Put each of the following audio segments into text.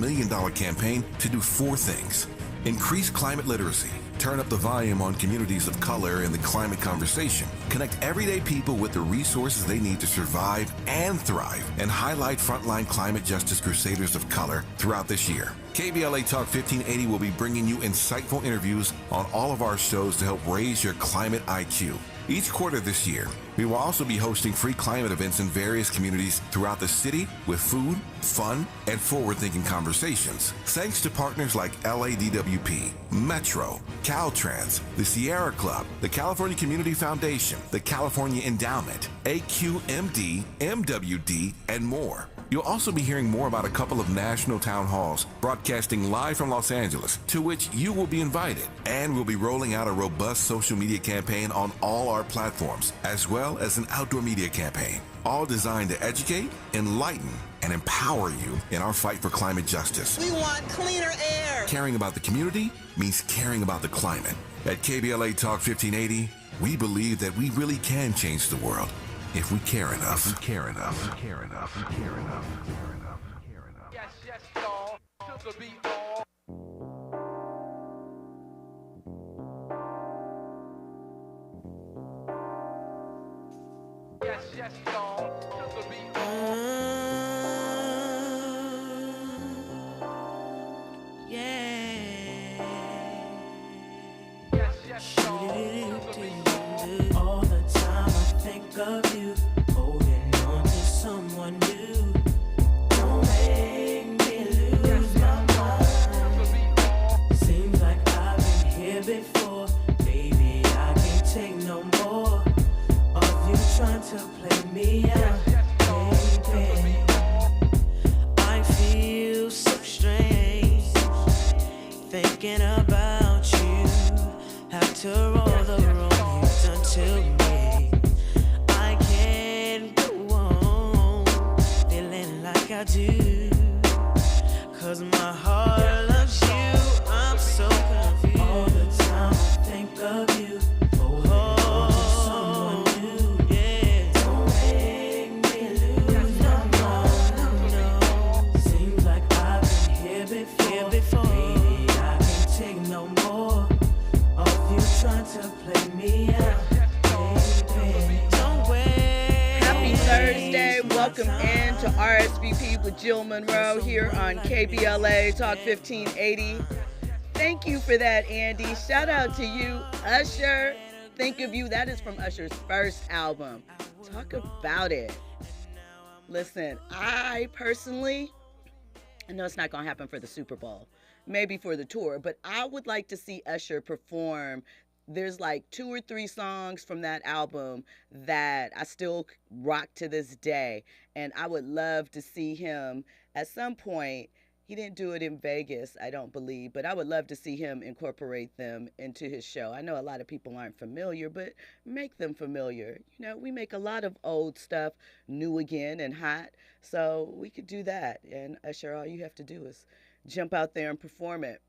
million campaign to do 4 things. Increase climate literacy, turn up the volume on communities of color in the climate conversation, connect everyday people with the resources they need to survive and thrive, and highlight frontline climate justice crusaders of color throughout this year. KBLA Talk 1580 will be bringing you insightful interviews on all of our shows to help raise your climate IQ. Each quarter this year, we will also be hosting free climate events in various communities throughout the city with food, fun, and forward-thinking conversations. Thanks to partners like LADWP, Metro, Caltrans, the Sierra Club, the California Community Foundation, the California Endowment, AQMD, MWD, and more. You'll also be hearing more about a couple of national town halls broadcasting live from Los Angeles, to which you will be invited. And we'll be rolling out a robust social media campaign on all our platforms, as well as an outdoor media campaign, all designed to educate, enlighten, and empower you in our fight for climate justice. We want cleaner air. Caring about the community means caring about the climate. At KBLA Talk 1580, we believe that we really can change the world if we care enough. If we care enough. If we care enough. If we care enough. If we care enough. If we care enough. Yes, yes, y'all. To the beat, all. Yes, yes, y'all. To the beat, all. Yeah. Yes, yes, y'all. To the beat, all. All the time I think of you, holding on to someone new. Don't make me lose my mind. Seems like I've been here before. Baby, I can't take no more of you trying to play me out. Baby, I feel so strange thinking about you after all the wrong you've done to me. I can't go on feeling like I do, 'cause my heart loves you. I'm so confused. All the time I think of you, holding on to someone new. Yeah. Don't make me lose my mind. No. Seems like I've been here before. Baby, I can't take no more of you trying to play me out. Baby, don't wait. Happy Thursday. Welcome in to RSVP with Jill Munroe here on KBLA Talk 1580. Thank you for that, Andy. Shout out to you, Usher. Think of You. That is from Usher's first album. Talk about it. Listen, I personally, I know it's not going to happen for the Super Bowl, maybe for the tour, but I would like to see Usher perform. There's like 2 or 3 songs from that album that I still rock to this day, and I would love to see him at some point. He didn't do it in Vegas, I don't believe, but I would love to see him incorporate them into his show. I know a lot of people aren't familiar, but make them familiar. You know, we make a lot of old stuff new again and hot, so we could do that. And Usher, all you have to do is jump out there and perform it.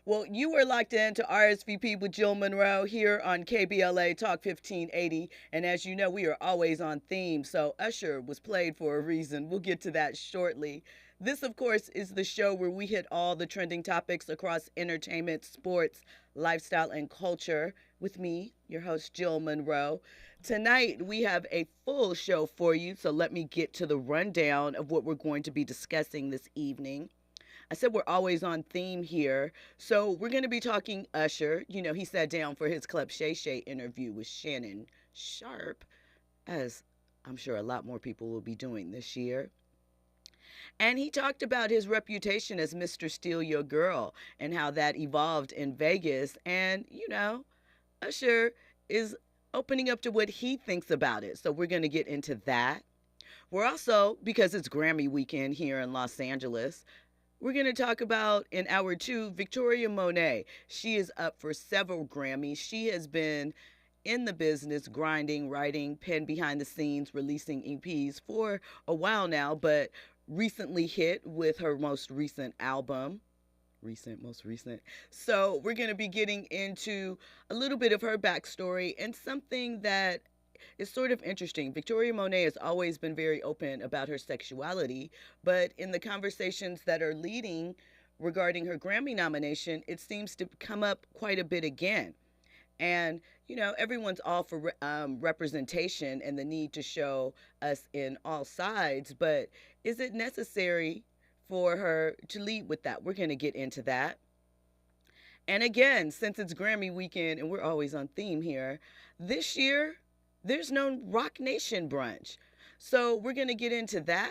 Well, you were locked in to RSVP with Jill Munroe here on KBLA Talk 1580. And as you know, we are always on theme. So Usher was played for a reason. We'll get to that shortly. This, of course, is the show where we hit all the trending topics across entertainment, sports, lifestyle, and culture with me, your host, Jill Munroe. Tonight, we have a full show for you. So let me get to the rundown of what we're going to be discussing this evening. I said we're always on theme here. So we're going to be talking Usher. You know, he sat down for his Club Shay Shay interview with Shannon Sharp, as I'm sure a lot more people will be doing this year. And he talked about his reputation as Mr. Steal Your Girl and how that evolved in Vegas. And, you know, Usher is opening up to what he thinks about it. So we're going to get into that. We're also, because it's Grammy weekend here in Los Angeles, we're going to talk about, in hour 2, Victoria Monet. She is up for several Grammys. She has been in the business, grinding, writing, pen behind the scenes, releasing EPs for a while now, but recently hit with her most recent album. Most recent. So we're going to be getting into a little bit of her backstory and something that it's sort of interesting. Victoria Monet has always been very open about her sexuality, but in the conversations that are leading regarding her Grammy nomination, it seems to come up quite a bit again. And, everyone's all for representation and the need to show us in all sides, but is it necessary for her to lead with that? We're going to get into that. And again, since it's Grammy weekend and we're always on theme here, this year there's no Rock Nation brunch. So we're going to get into that,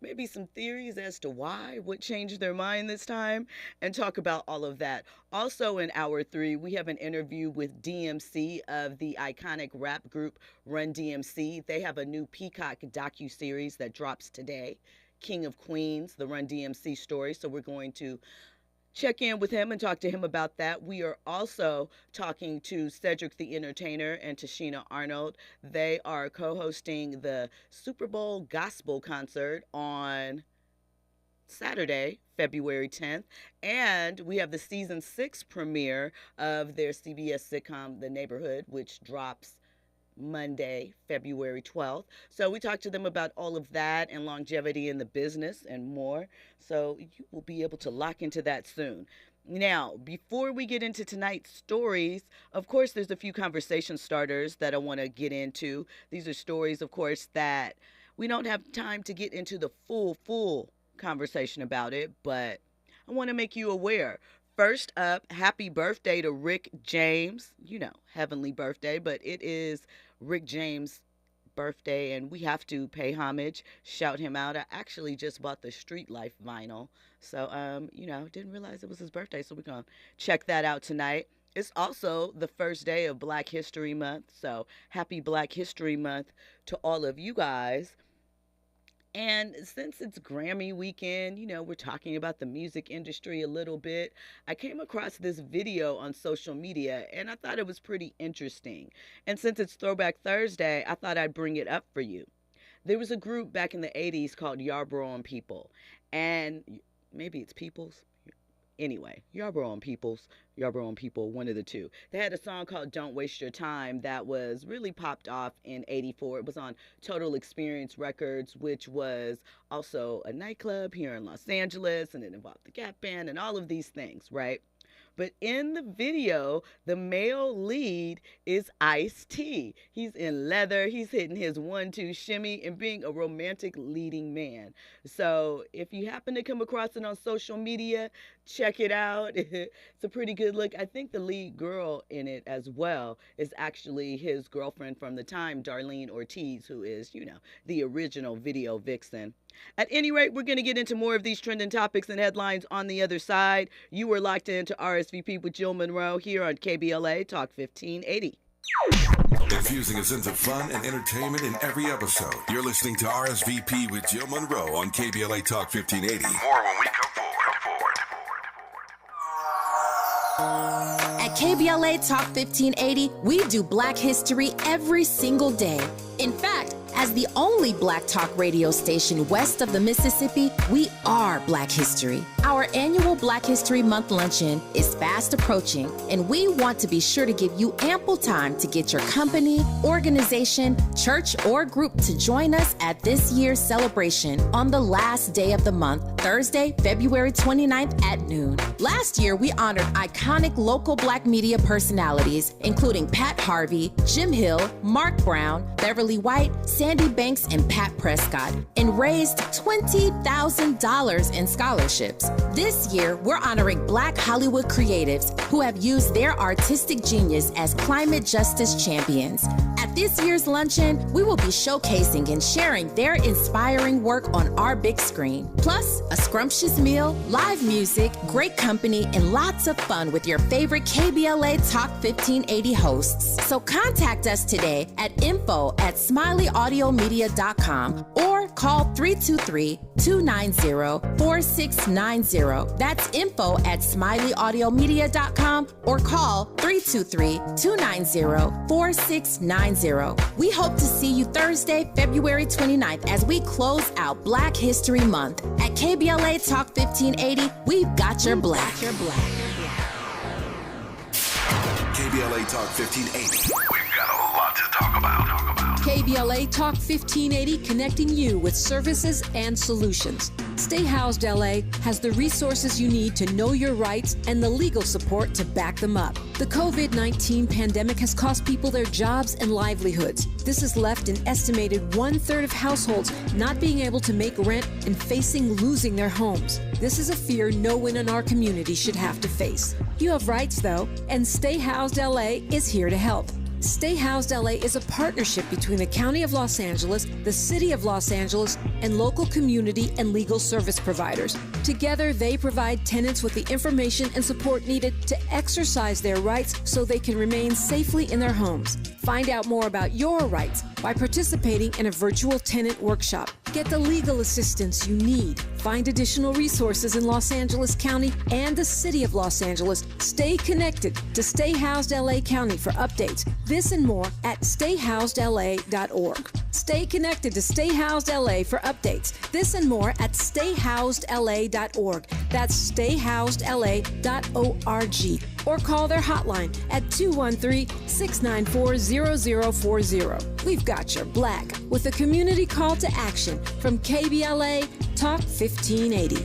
maybe some theories as to why, what changed their mind this time, and talk about all of that. Also in hour 3, we have an interview with DMC of the iconic rap group Run DMC. They have a new Peacock docuseries that drops today, King of Queens, the Run DMC story. So we're going to check in with him and talk to him about that. We are also talking to Cedric the Entertainer and Tashina Arnold. They are co-hosting the Super Bowl Gospel Concert on Saturday, February 10th. And we have the season 6 premiere of their CBS sitcom, The Neighborhood, which drops Monday, February 12th. So we talked to them about all of that and longevity in the business and more. So you will be able to lock into that soon. Now, before we get into tonight's stories, of course, there's a few conversation starters that I want to get into. These are stories, of course, that we don't have time to get into the full conversation about it, but I want to make you aware. First up, happy birthday to Rick James. Heavenly birthday, but it is Rick James' birthday, and we have to pay homage, shout him out. I actually just bought the Street Life vinyl, so, didn't realize it was his birthday, so we're going to check that out tonight. It's also the first day of Black History Month, so happy Black History Month to all of you guys. And since it's Grammy weekend, we're talking about the music industry a little bit. I came across this video on social media and I thought it was pretty interesting. And since it's Throwback Thursday, I thought I'd bring it up for you. There was a group back in the 80s called Yarborough and People. And maybe it's Peoples. Anyway, Yarborough and People, one of the two. They had a song called Don't Waste Your Time that was really popped off in 84. It was on Total Experience Records, which was also a nightclub here in Los Angeles, and it involved the Gap Band and all of these things, right? But in the video, the male lead is Ice-T. He's in leather. He's hitting his 1-2 shimmy and being a romantic leading man. So if you happen to come across it on social media, check it out. It's a pretty good look. I think the lead girl in it as well is actually his girlfriend from the time, Darlene Ortiz, who is, the original video vixen. At any rate, we're going to get into more of these trending topics and headlines on the other side. You are locked into RSVP with Jill Munroe here on KBLA Talk 1580. Infusing a sense of fun and entertainment in every episode. You're listening to RSVP with Jill Munroe on KBLA Talk 1580. More when we come forward. At KBLA Talk 1580, we do Black history every single day. In fact, as the only Black talk radio station west of the Mississippi, we are Black history. Our annual Black History Month luncheon is fast approaching, and we want to be sure to give you ample time to get your company, organization, church, or group to join us at this year's celebration on the last day of the month, Thursday, February 29th at noon. Last year, we honored iconic local Black media personalities, including Pat Harvey, Jim Hill, Mark Brown, Beverly White, Sandy Banks, and Pat Prescott, and raised $20,000 in scholarships. This year, we're honoring Black Hollywood creatives who have used their artistic genius as climate justice champions. At this year's luncheon, we will be showcasing and sharing their inspiring work on our big screen. Plus, a scrumptious meal, live music, great company, and lots of fun with your favorite KBLA Talk 1580 hosts. So contact us today at info@smileyAudiomedia.com or call 323-290-4690. That's info@smileyAudiomedia.com or call 323-290-4690. We hope to see you Thursday, February 29th as we close out Black History Month. At KBLA Talk 1580, we've got your Black. KBLA Talk 1580. We've got a lot to talk about. KBLA Talk 1580, connecting you with services and solutions. Stay Housed LA has the resources you need to know your rights and the legal support to back them up. The COVID-19 pandemic has cost people their jobs and livelihoods. This has left an estimated 1/3 of households not being able to make rent and facing losing their homes. This is a fear no one in our community should have to face. You have rights, though, and Stay Housed LA is here to help. Stay Housed LA is a partnership between the County of Los Angeles, the City of Los Angeles, and local community and legal service providers. Together, they provide tenants with the information and support needed to exercise their rights so they can remain safely in their homes. Find out more about your rights by participating in a virtual tenant workshop. Get the legal assistance you need. Find additional resources in Los Angeles County and the City of Los Angeles. Stay connected to Stay Housed LA County for updates. This and more at stayhousedla.org. Stay connected to Stay Housed LA for updates. This and more at stayhousedla.org. That's stayhousedla.org. Or call their hotline at 213-694-0040. We've got your black with a community call to action from KBLA Talk 1580.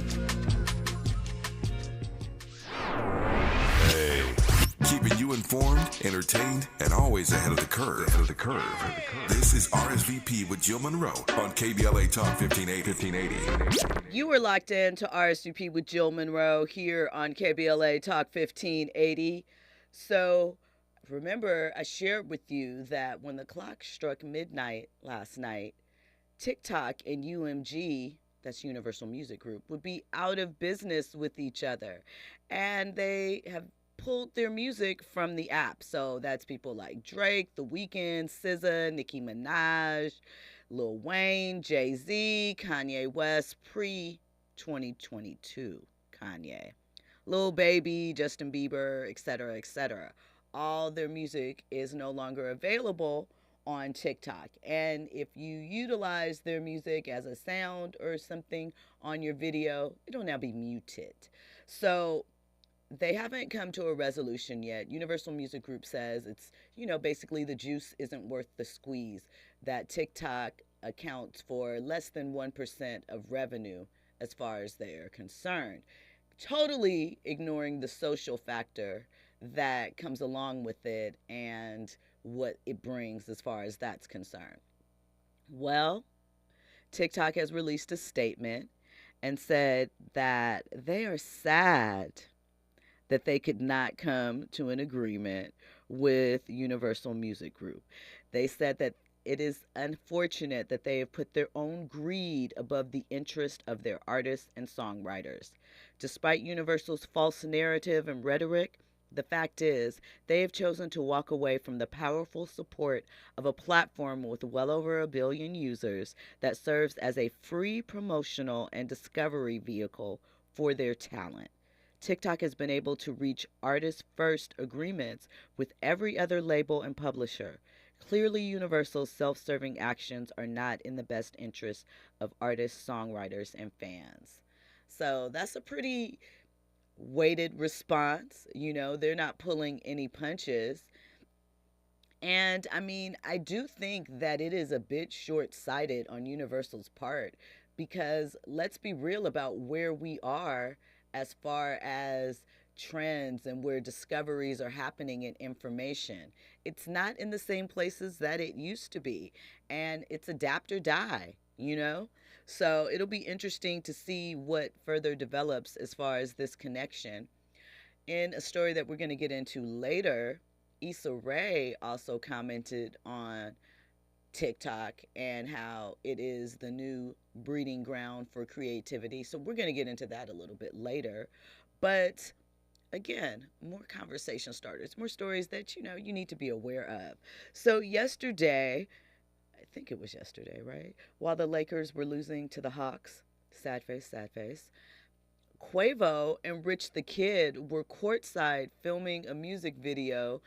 Hey, keeping you informed, entertained, and always ahead of the curve. This is RSVP with Jill Munroe on KBLA Talk 1580. You were locked in to RSVP with Jill Munroe here on KBLA Talk 1580. So remember, I shared with you that when the clock struck midnight last night, TikTok and UMG, that's Universal Music Group, would be out of business with each other. And they have pulled their music from the app. So that's people like Drake, The Weeknd, SZA, Nicki Minaj, Lil Wayne, Jay-Z, Kanye West, pre-2022 Kanye, Lil Baby, Justin Bieber, etc., etc. All their music is no longer available on TikTok. And if you utilize their music as a sound or something on your video, it'll now be muted. So they haven't come to a resolution yet. Universal Music Group says it's, basically the juice isn't worth the squeeze, that TikTok accounts for less than 1% of revenue as far as they're concerned, totally ignoring the social factor that comes along with it and what it brings as far as that's concerned. Well, TikTok has released a statement and said that they are sad that they could not come to an agreement with Universal Music Group. They said that it is unfortunate that they have put their own greed above the interest of their artists and songwriters. Despite Universal's false narrative and rhetoric, the fact is, they have chosen to walk away from the powerful support of a platform with well over 1 billion users that serves as a free promotional and discovery vehicle for their talent. TikTok has been able to reach artist-first agreements with every other label and publisher. Clearly, Universal's self-serving actions are not in the best interest of artists, songwriters, and fans. So that's a pretty weighted response. They're not pulling any punches. And I do think that it is a bit short-sighted on Universal's part, because let's be real about where we are as far as trends and where discoveries are happening in information. It's not in the same places that it used to be, and it's adapt or die, So it'll be interesting to see what further develops as far as this connection. In a story that we're going to get into later, Issa Rae also commented on TikTok and how it is the new breeding ground for creativity. So we're going to get into that a little bit later. But again, more conversation starters, more stories that, you need to be aware of. So yesterday, I think it was yesterday, right? While the Lakers were losing to the Hawks, sad face, Quavo and Rich the Kid were courtside filming a music video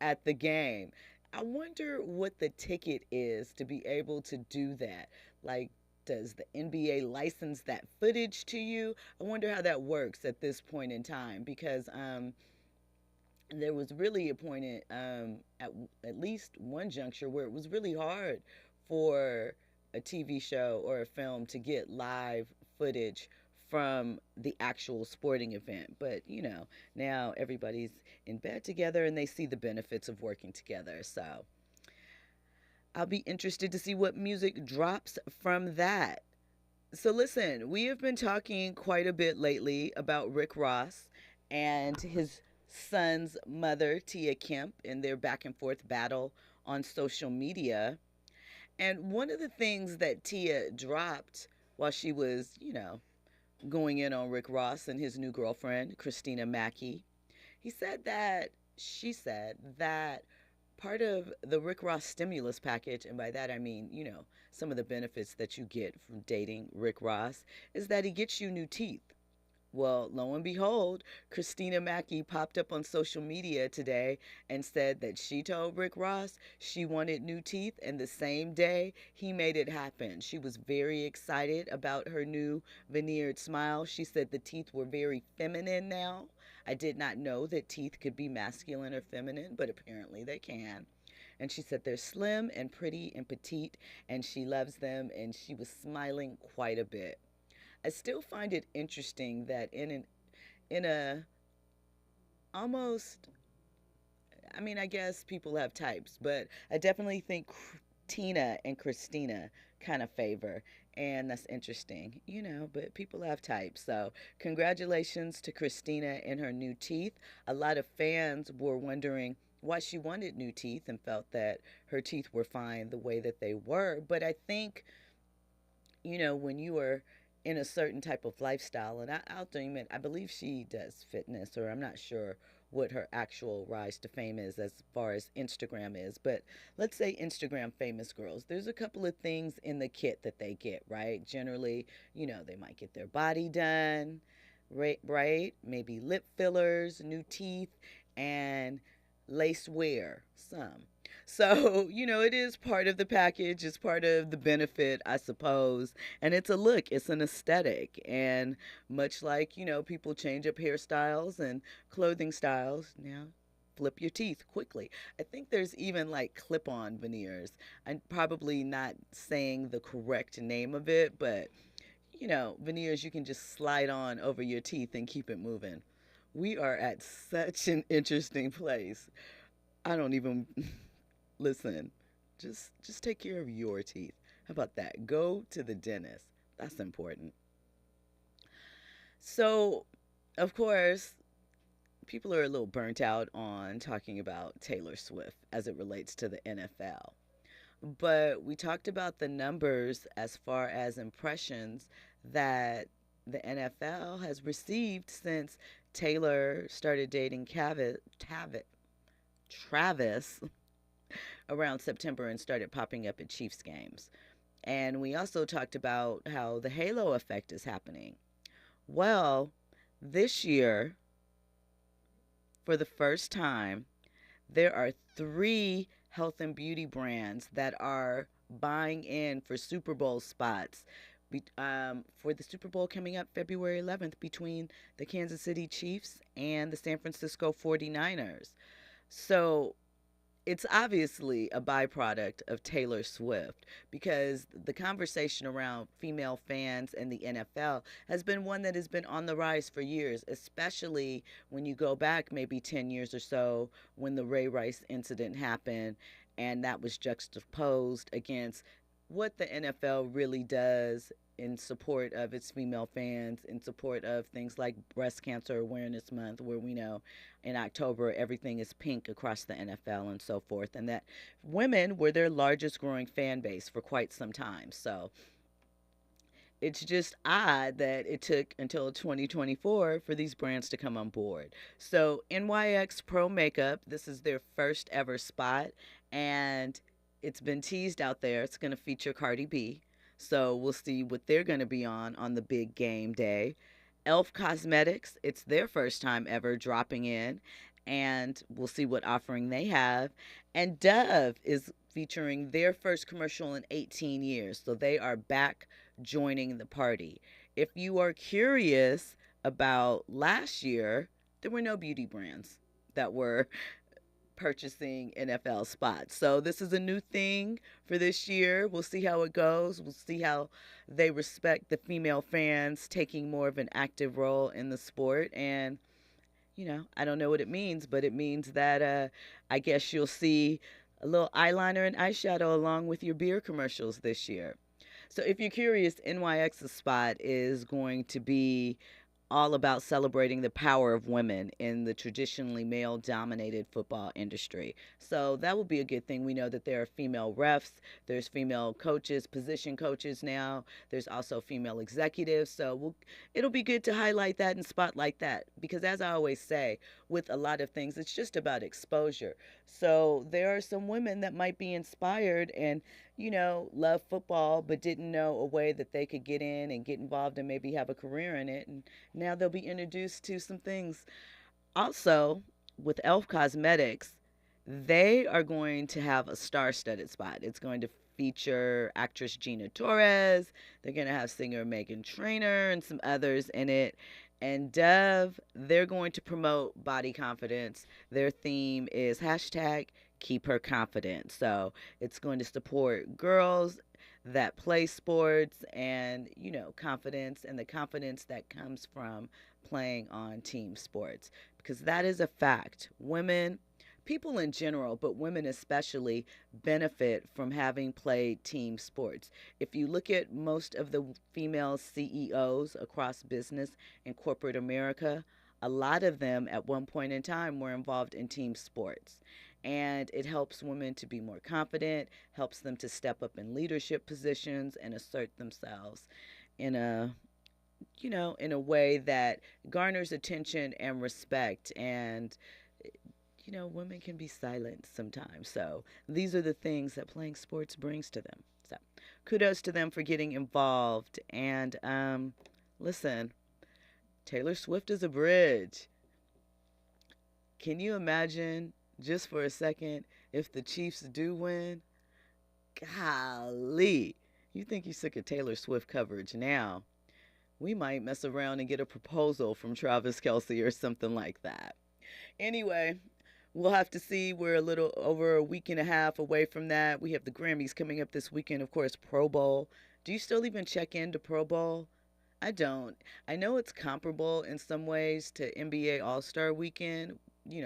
at the game. I wonder what the ticket is to be able to do that. Like, does the NBA license that footage to you? I wonder how that works at this point in time, because there was really a point at least one juncture where it was really hard for a TV show or a film to get live footage from the actual sporting event. But, now everybody's in bed together and they see the benefits of working together. So I'll be interested to see what music drops from that. So, listen, we have been talking quite a bit lately about Rick Ross and his son's mother, Tia Kemp, and their back and forth battle on social media. And one of the things that Tia dropped while she was, going in on Rick Ross and his new girlfriend, Christina Mackey, she said that part of the Rick Ross stimulus package, and by that I mean, some of the benefits that you get from dating Rick Ross, is that he gets you new teeth. Well, lo and behold, Christina Mackey popped up on social media today and said that she told Rick Ross she wanted new teeth, and the same day he made it happen. She was very excited about her new veneered smile. She said the teeth were very feminine now. I did not know that teeth could be masculine or feminine, but apparently they can. And she said they're slim and pretty and petite, and she loves them, and she was smiling quite a bit. I still find it interesting that in a almost, I mean, I guess people have types, but I definitely think Tina and Christina kind of favor, and that's interesting, but people have types. So congratulations to Christina and her new teeth. A lot of fans were wondering why she wanted new teeth and felt that her teeth were fine the way that they were. But I think, when you are in a certain type of lifestyle, and I'll admit, I believe she does fitness, or I'm not sure what her actual rise to fame is as far as Instagram is, but let's say Instagram famous girls, there's a couple of things in the kit that they get, right? Generally, they might get their body done, right? Maybe lip fillers, new teeth, and lace wear, some. So, it is part of the package. It's part of the benefit, I suppose. And it's a look, it's an aesthetic. And much like, people change up hairstyles and clothing styles, now flip your teeth quickly. I think there's even like clip on veneers. I'm probably not saying the correct name of it, but, veneers you can just slide on over your teeth and keep it moving. We are at such an interesting place. I don't even. Listen, just take care of your teeth. How about that? Go to the dentist. That's important. So, of course, people are a little burnt out on talking about Taylor Swift as it relates to the NFL. But we talked about the numbers as far as impressions that the NFL has received since Taylor started dating Travis around September and started popping up at Chiefs games. And we also talked about how the halo effect is happening. Well, this year, for the first time, there are 3 health and beauty brands that are buying in for Super Bowl spots for the Super Bowl coming up February 11th between the Kansas City Chiefs and the San Francisco 49ers. So it's obviously a byproduct of Taylor Swift, because the conversation around female fans and the NFL has been one that has been on the rise for years, especially when you go back maybe 10 years or so when the Ray Rice incident happened, and that was juxtaposed against what the NFL really does in support of its female fans, in support of things like Breast Cancer Awareness Month, where we know in October everything is pink across the NFL and so forth, and that women were their largest growing fan base for quite some time. So it's just odd that it took until 2024 for these brands to come on board. So NYX Pro Makeup, this is their first ever spot, and it's been teased out there. It's going to feature Cardi B. So we'll see what they're going to be on the big game day. Elf Cosmetics, it's their first time ever dropping in, and we'll see what offering they have. And Dove is featuring their first commercial in 18 years. So they are back joining the party. If you are curious about last year, there were no beauty brands that were purchasing NFL spots. So this is a new thing for this year. We'll see how it goes. We'll see how they respect the female fans taking more of an active role in the sport. And, I don't know what it means, but it means that I guess you'll see a little eyeliner and eyeshadow along with your beer commercials this year. So if you're curious, NYX's spot is going to be all about celebrating the power of women in the traditionally male dominated football industry. So that will be a good thing. We know that there are female refs, there's female coaches, position coaches now, there's also female executives. So it'll be good to highlight that and spotlight that, because as I always say, with a lot of things, it's just about exposure. So there are some women that might be inspired and love football, but didn't know a way that they could get in and get involved and maybe have a career in it. And now they'll be introduced to some things. Also, with Elf Cosmetics, they are going to have a star-studded spot. It's going to feature actress Gina Torres. They're going to have singer Megan Trainor and some others in it. And Dove, they're going to promote body confidence. Their theme is hashtag keep her confident. So it's going to support girls that play sports and, confidence and the confidence that comes from playing on team sports. Because that is a fact. Women, people in general, but women especially, benefit from having played team sports. If you look at most of the female CEOs across business and corporate America, a lot of them at one point in time were involved in team sports. And it helps women to be more confident, helps them to step up in leadership positions and assert themselves in a way that garners attention and respect. And women can be silent sometimes. So these are the things that playing sports brings to them. So kudos to them for getting involved. And listen, Taylor Swift is a bridge. Can you imagine, just for a second, if the Chiefs do win? Golly, you think you're sick of Taylor Swift coverage now? We might mess around and get a proposal from Travis Kelce or something like that. Anyway, we'll have to see. We're a little over a week and a half away from that. We have the Grammys coming up this weekend, of course, Pro Bowl. Do you still even check into Pro Bowl? I don't. I know it's comparable in some ways to NBA All-Star Weekend,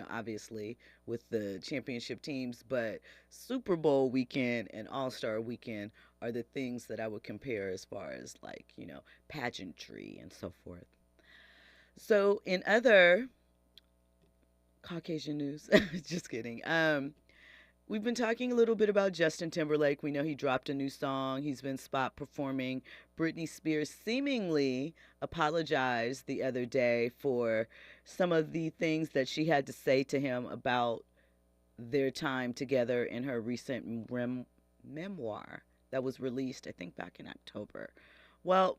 obviously with the championship teams, but Super Bowl weekend and All-Star weekend are the things that I would compare as far as pageantry and so forth. So in other Caucasian news, just kidding. We've been talking a little bit about Justin Timberlake. We know he dropped a new song. He's been spot performing. Britney Spears seemingly apologized the other day for some of the things that she had to say to him about their time together in her recent memoir that was released, I think, back in October. Well,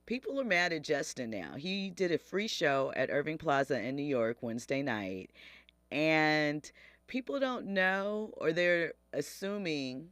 people are mad at Justin now. He did a free show at Irving Plaza in New York Wednesday night, and people don't know, or they're assuming,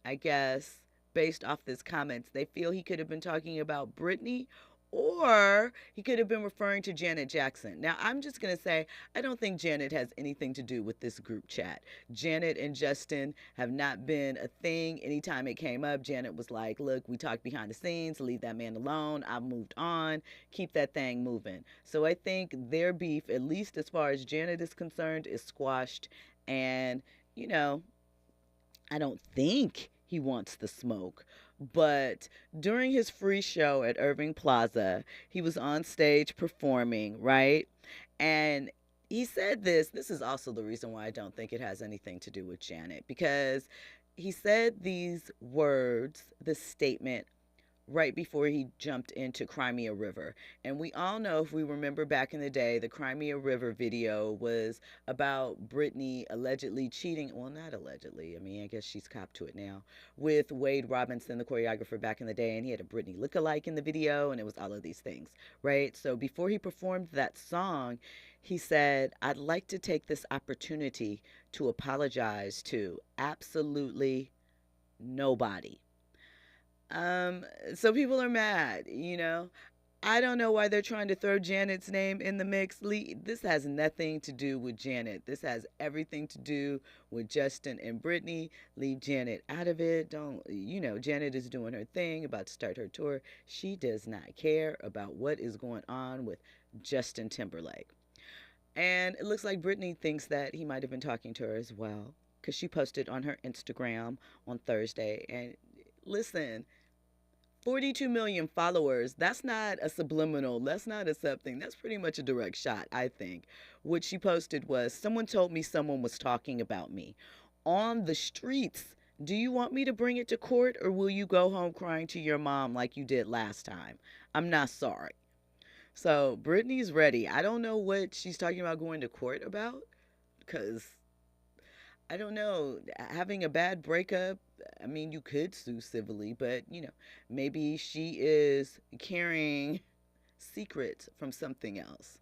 I guess, based off his comments, they feel he could have been talking about Britney, or he could have been referring to Janet Jackson. Now, I'm just going to say, I don't think Janet has anything to do with this group chat. Janet and Justin have not been a thing. Anytime it came up, Janet was like, look, we talked behind the scenes, leave that man alone. I've moved on. Keep that thing moving. So I think their beef, at least as far as Janet is concerned, is squashed. And, I don't think he wants the smoke. But during his free show at Irving Plaza, he was on stage performing, right? And he said this is also the reason why I don't think it has anything to do with Janet, because he said these words, this statement, right before he jumped into Crimea River. And we all know, if we remember back in the day, the Crimea River video was about Britney allegedly cheating, well, not allegedly, I mean, I guess she's copped to it now, with Wade Robinson, the choreographer back in the day, and he had a Britney lookalike in the video, and it was all of these things, right? So before he performed that song, he said, I'd like to take this opportunity to apologize to absolutely nobody. So people are mad, I don't know why they're trying to throw Janet's name in the mix. This has nothing to do with Janet. This has everything to do with Justin and Brittany. Leave Janet out of it. Janet is doing her thing, about to start her tour. She does not care about what is going on with Justin Timberlake. And it looks like Brittany thinks that he might have been talking to her as well, because she posted on her Instagram on Thursday. And listen, 42 million followers, that's not a subliminal, that's not a something, that's pretty much a direct shot, I think. What she posted was, someone told me someone was talking about me on the streets. Do you want me to bring it to court, or will you go home crying to your mom like you did last time? I'm not sorry. So Brittany's ready. I don't know what she's talking about going to court about, because I don't know, having a bad breakup, I mean, you could sue civilly, but, maybe she is carrying secrets from something else.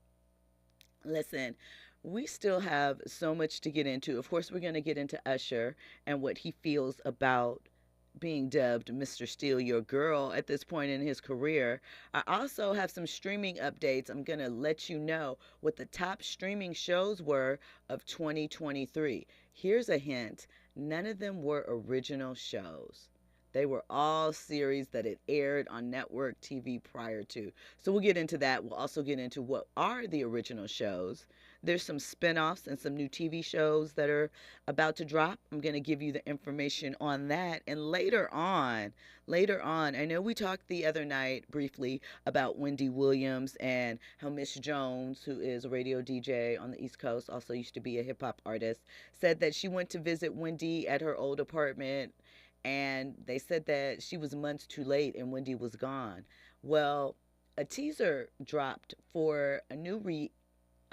Listen, we still have so much to get into. Of course, we're going to get into Usher and what he feels about being dubbed Mr. Steal Your Girl at this point in his career. I also have some streaming updates. I'm going to let you know what the top streaming shows were of 2023. Here's a hint. None of them were original shows. They were all series that had aired on network TV prior to. So we'll get into that. We'll also get into what are the original shows. There's some spinoffs and some new TV shows that are about to drop. I'm going to give you the information on that. And later on, I know we talked the other night briefly about Wendy Williams and how Miss Jones, who is a radio DJ on the East Coast, also used to be a hip hop artist, said that she went to visit Wendy at her old apartment, and they said that she was months too late and Wendy was gone. Well, a teaser dropped for a new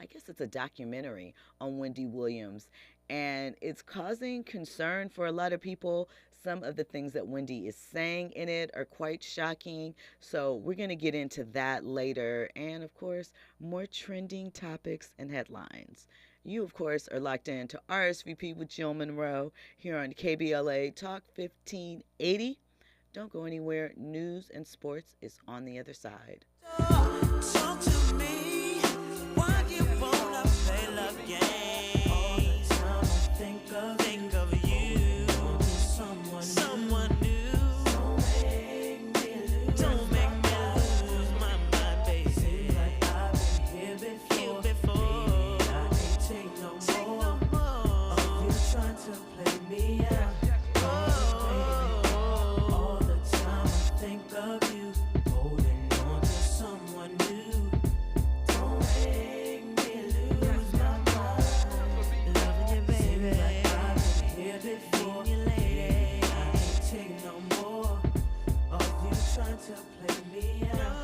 I guess it's a documentary on Wendy Williams, and it's causing concern for a lot of people. Some of the things that Wendy is saying in it are quite shocking, so we're going to get into that later. And, of course, more trending topics and headlines. You, of course, are locked in to RSVP with Jill Munroe here on KBLA Talk 1580. Don't go anywhere. News and sports is on the other side. Talk to me. Why you wanna play love games? All the time I think of you. Someone new. Don't make me lose my mind, baby. Seems like I've been here before. I can't take no more. Oh, you trying to play me out. All the time I think of you. Holding on to someone new. Don't make me lose my mind. Loving you, baby. Seems like I've been here before. I can't take no more of you trying to play me out.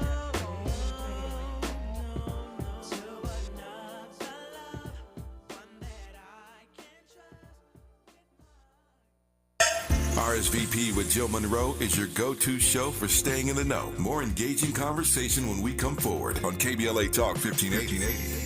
RSVP with Jill Munroe is your go-to show for staying in the know. More engaging conversation when we come forward on KBLA Talk 1580.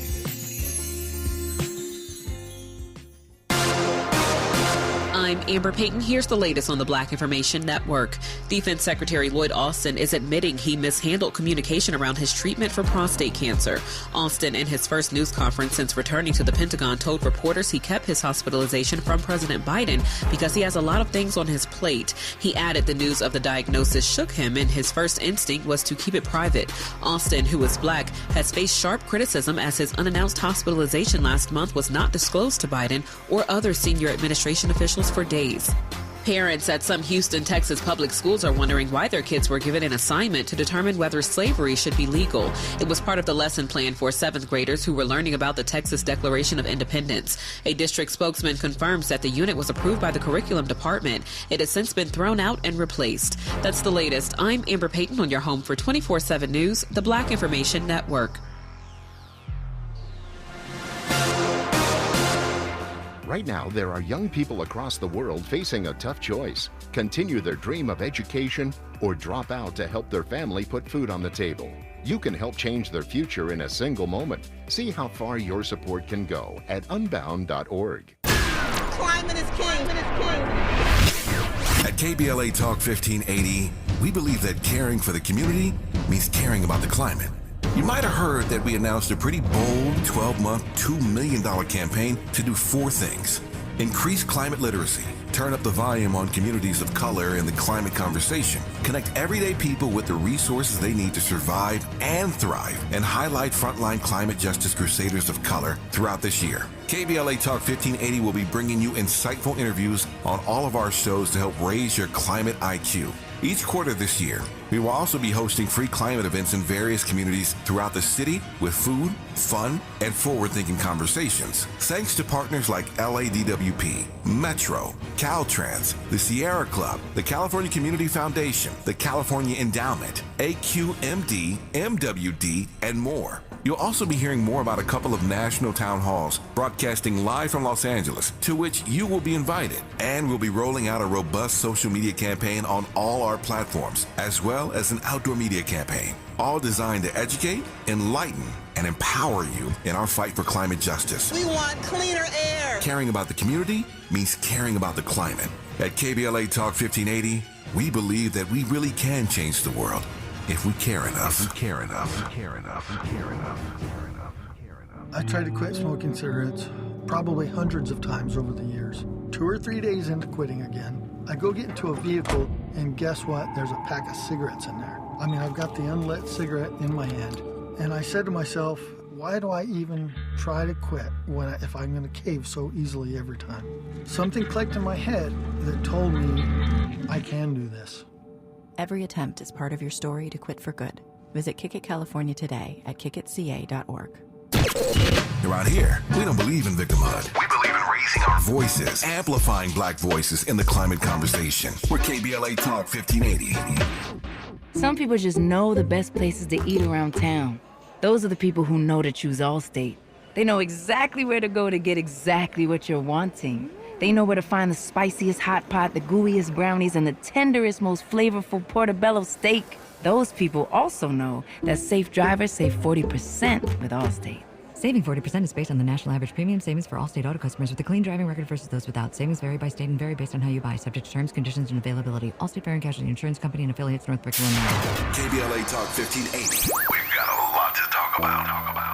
I'm Amber Payton. Here's the latest on the Black Information Network. Defense Secretary Lloyd Austin is admitting he mishandled communication around his treatment for prostate cancer. Austin, in his first news conference since returning to the Pentagon, told reporters he kept his hospitalization from President Biden because he has a lot of things on his plate. He added the news of the diagnosis shook him, and his first instinct was to keep it private. Austin, who is black, has faced sharp criticism as his unannounced hospitalization last month was not disclosed to Biden or other senior administration officials for days. Parents at some Houston, Texas public schools are wondering why their kids were given an assignment to determine whether slavery should be legal. It was part of the lesson plan for 7th graders who were learning about the Texas Declaration of Independence. A district spokesman confirms that the unit was approved by the curriculum department. It has since been thrown out and replaced. That's the latest. I'm Amber Payton on your home for 24/7 News, the Black Information Network. Right now, there are young people across the world facing a tough choice: continue their dream of education or drop out to help their family put food on the table. You can help change their future in a single moment. See how far your support can go at unbound.org. Climate is king. At KBLA Talk 1580, we believe that caring for the community means caring about the climate. You might have heard that we announced a pretty bold 12-month, $2 million campaign to do 4 things. Increase climate literacy, turn up the volume on communities of color in the climate conversation, connect everyday people with the resources they need to survive and thrive, and highlight frontline climate justice crusaders of color throughout this year. KBLA Talk 1580 will be bringing you insightful interviews on all of our shows to help raise your climate IQ. Each quarter this year, we will also be hosting free climate events in various communities throughout the city with food, fun, and forward-thinking conversations. Thanks to partners like LADWP, Metro, Caltrans, the Sierra Club, the California Community Foundation, the California Endowment, AQMD, MWD, and more. You'll also be hearing more about a couple of national town halls broadcasting live from Los Angeles, to which you will be invited. And we'll be rolling out a robust social media campaign on all our platforms, as well as an outdoor media campaign, all designed to educate, enlighten, and empower you in our fight for climate justice. We want cleaner air. Caring about the community means caring about the climate. At KBLA Talk 1580, we believe that we really can change the world if we care enough. If we care enough. If we care enough. If we care enough. If we care enough. If we care enough. I tried to quit smoking cigarettes probably hundreds of times over the years. 2 or 3 days into quitting again, I go get into a vehicle, and guess what? There's a pack of cigarettes in there. I mean, I've got the unlit cigarette in my hand, and I said to myself, why do I even try to quit if I'm going to cave so easily every time? Something clicked in my head that told me I can do this. Every attempt is part of your story to quit for good. Visit Keke, California today at keketca.org. Around here, we don't believe in victimhood. We believe in raising our voices, amplifying black voices in the climate conversation. We're KBLA Talk 1580. Some people just know the best places to eat around town. Those are the people who know to choose Allstate. They know exactly where to go to get exactly what you're wanting. They know where to find the spiciest hot pot, the gooeyest brownies, and the tenderest, most flavorful portobello steak. Those people also know that safe drivers save 40% with Allstate. Saving 40% is based on the national average premium savings for Allstate auto customers with a clean driving record versus those without. Savings vary by state and vary based on how you buy, subject to terms, conditions, and availability. Allstate Fire and Casualty Insurance Company and affiliates, Northbrook, Illinois. KBLA Talk 1580. We've got a lot to talk about.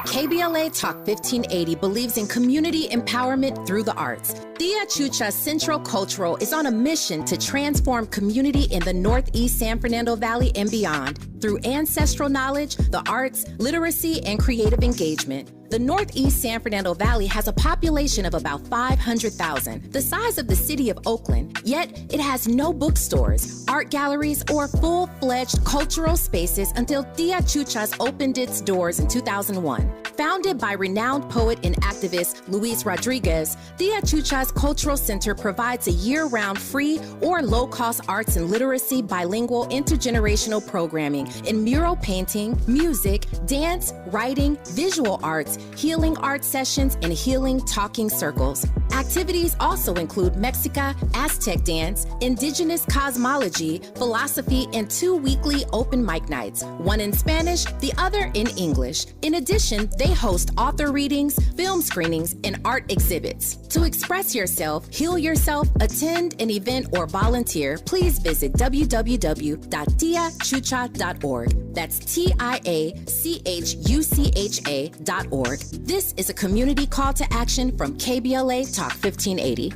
KBLA Talk 1580 believes in community empowerment through the arts. Tia Chucha Central Cultural is on a mission to transform community in the Northeast San Fernando Valley and beyond through ancestral knowledge, the arts, literacy, and creative engagement. The Northeast San Fernando Valley has a population of about 500,000, the size of the city of Oakland, yet it has no bookstores, art galleries, or full-fledged cultural spaces until Tia Chucha's opened its doors in 2001. Founded by renowned poet and activist Luis Rodriguez, Tia Chucha's Cultural Center provides a year-round free or low-cost arts and literacy bilingual intergenerational programming in mural painting, music, dance, writing, visual arts, healing art sessions, and healing talking circles. Activities also include Mexica, Aztec dance, indigenous cosmology, philosophy, and 2 weekly open mic nights, one in Spanish, the other in English. In addition, they host author readings, film screenings, and art exhibits. To express yourself, heal yourself, attend an event, or volunteer, please visit www.tiachucha.org. That's TIACHUCHA.org. This is a community call to action from KBLA Talk 1580.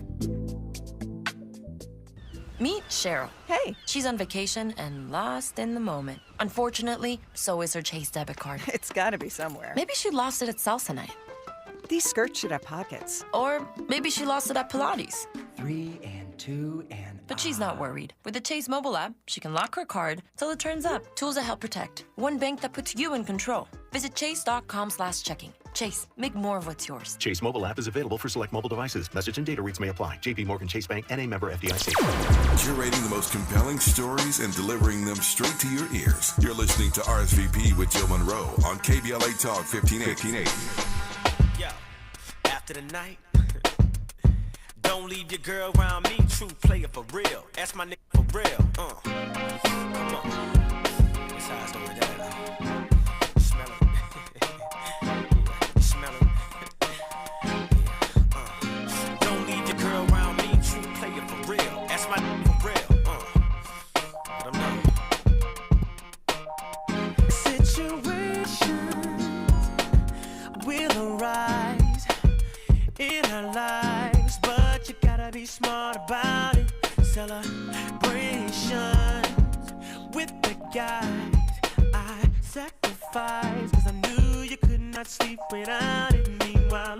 Meet Cheryl. Hey. She's on vacation and lost in the moment. Unfortunately, so is her Chase debit card. It's gotta be somewhere. Maybe she lost it at salsa night. These skirts should have pockets. Or maybe she lost it at Pilates. 3 and 2 and... But she's not worried. With the Chase mobile app, she can lock her card till it turns up. Tools that help protect. One bank that puts you in control. Visit chase.com/checking. Chase, make more of what's yours. Chase mobile app is available for select mobile devices. Message and data rates may apply. JP Morgan Chase Bank, N.A. member FDIC. Curating the most compelling stories and delivering them straight to your ears. You're listening to RSVP with Jill Munroe on KBLA Talk 1580. Yo, after the night, don't leave your girl around me. True player for real. That's my nigga for real. Come on. That's how it's doing that. Smell it. Smell it. Don't leave your girl around me. True player for real. That's my nigga for real. Let 'em know. will arise in our lives, but you gotta be smart about it. Celebrations with the guys I sacrificed, 'cause I knew you could not sleep without it. Meanwhile,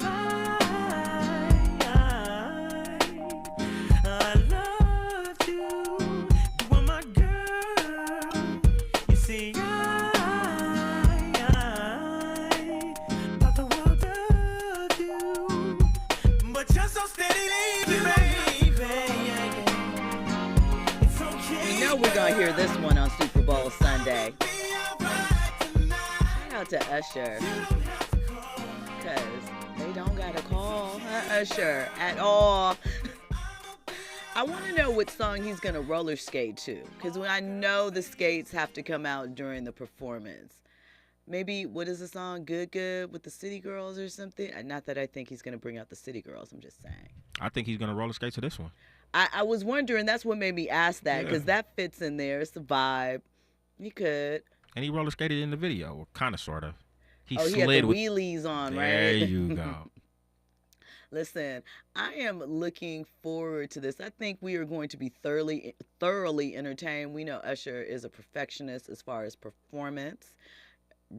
I loved you, you were my girl. You see, I thought the world of you, but you're so steady, baby. It's okay. You know we're going to hear this one on Super Bowl Sunday. Shout out to Usher. Because they don't got to call Usher at all. I want to know what song he's going to roller skate to. Because I know the skates have to come out during the performance. Maybe, what is the song? Good Good with the City Girls or something? Not that I think he's going to bring out the City Girls. I'm just saying. I think he's going to roller skate to this one. I was wondering. That's what made me ask that. Because that fits in there. It's the vibe. He could. And he roller skated in the video. Well, kind of, sort of. He had the wheelies on, right? There you go. Listen, I am looking forward to this. I think we are going to be thoroughly entertained. We know Usher is a perfectionist as far as performance.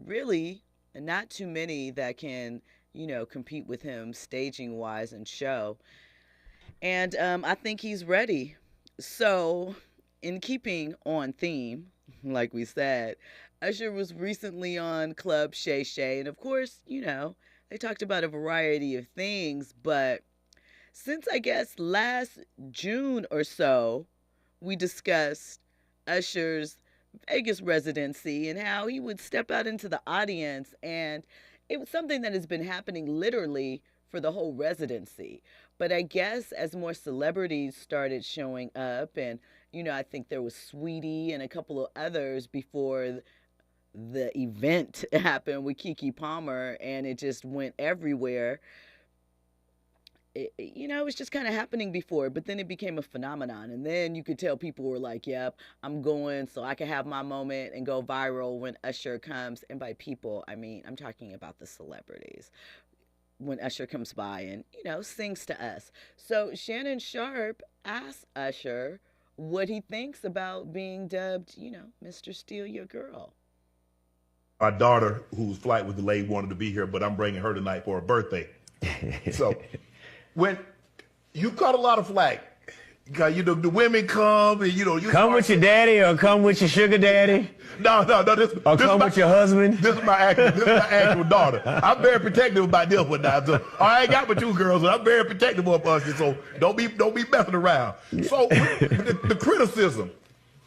Really, not too many that can, compete with him staging-wise and show. And I think he's ready. So, in keeping on theme, like we said, Usher was recently on Club Shay Shay. And of course, they talked about a variety of things. But since, I guess, last June or so, we discussed Usher's Vegas residency and how he would step out into the audience. And it was something that has been happening literally for the whole residency. But I guess as more celebrities started showing up, and, I think there was Sweetie and a couple of others before the event happened with Keke Palmer, and it just went everywhere. It was just kind of happening before, but then it became a phenomenon. And then you could tell people were like, yep, I'm going so I can have my moment and go viral when Usher comes. And by people, I mean, I'm talking about the celebrities. When Usher comes by and, sings to us. So Shannon Sharp asked Usher what he thinks about being dubbed, Mr. Steal Your Girl. My daughter, whose flight was delayed, wanted to be here, but I'm bringing her tonight for her birthday. So when you caught a lot of flack, the women come and, you come with your daddy or come with your sugar daddy? No. Or come with your husband? This is my actual daughter. I'm very protective about this one now. So I ain't got my two girls, and I'm very protective of us. So don't be messing around. So the criticism,